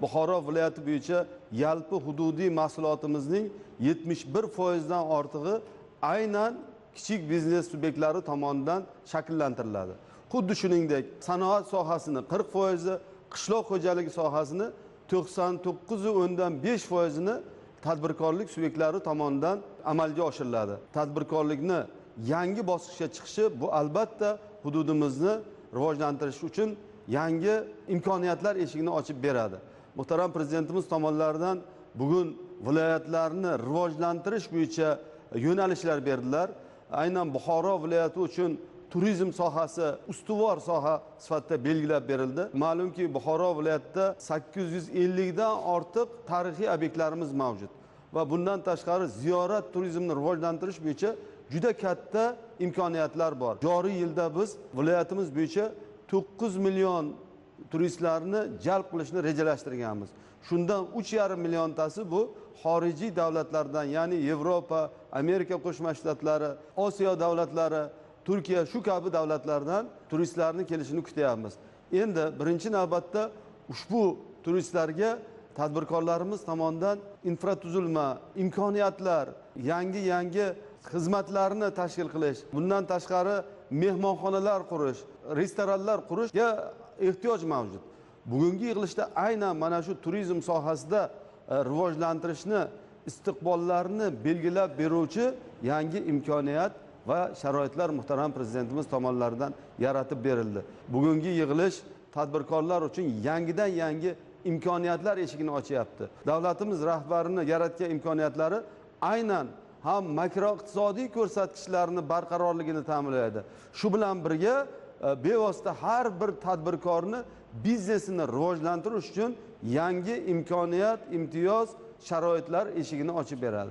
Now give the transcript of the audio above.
Buxoro viloyati bo'yicha yalpi hududiy mahsulotimizning 71% dan ortig'i aynan kichik biznes subyektlari tomonidan shakllantiriladi. Xuddi shuningdek, sanoat sohasini 40%, qishloq xo'jaligi sohasini 99.5%ni tadbirkorlik subyektlari tomonidan amalga oshiriladi. Tadbirkorlikni yangi bosqichga chiqishi bu albatta hududimizni rivojlantirish uchun yangi imkoniyatlar eshigini ochib beradi. Muhtaram Prezidentimiz tomonidan bugun viloyatlarni rivojlantirish bo'yicha yo'nalishlar berdilar. Aynan Buxoro viloyati uchun turizm sohasi ustuvor soha sifatida belgilab berildi. Ma'lumki, Buxoro viloyatida 850 dan ortiq tarixiy obyektlarimiz mavjud va bundan tashqari ziyorat turizmini rivojlantirish bo'yicha juda katta imkoniyatlar bor. Joriy yilda biz viloyatimiz bo'yicha 9 million turistlarni jalb qilishni rejalashtirganmiz. Shundan 3,5 milliontasi bu xorijiy davlatlardan, ya'ni Yevropa, Amerika Qo'shma Shtatlari, Osiyo davlatlari, Turkiya shu kabi davlatlardan turistlarni kelishini kutyapmiz. Endi birinchi navbatda ushbu turistlarga tadbirkorlarimiz tomonidan infratuzilma, imkoniyatlar, yangi xizmatlarni tashkil qilish, bundan tashqari mehmonxonalar qurish, restoranlar qurishga ehtiyoj mavjud. Bugungi yig'ilishda aynan mana shu turizm sohasida rivojlantirishni, istiqbollarini belgilab beruvchi yangi imkoniyat va sharoitlar muhtaram Prezidentimiz tomonidan yaratib berildi. Bugungi yig'ilish tadbirkorlar uchun yangidan yangi imkoniyatlar eshigini ochyapti. Davlatimiz rahbarining yaratgan imkoniyatlari aynan ham makroiqtisodiy ko'rsatkichlarni barqarorligini ta'minlaydi. Shu bilan birga bevosita har bir tadbirkorni biznesini rivojlantirish uchun yangi imkoniyat, imtiyoz, sharoitlar eshigini ochib beradi.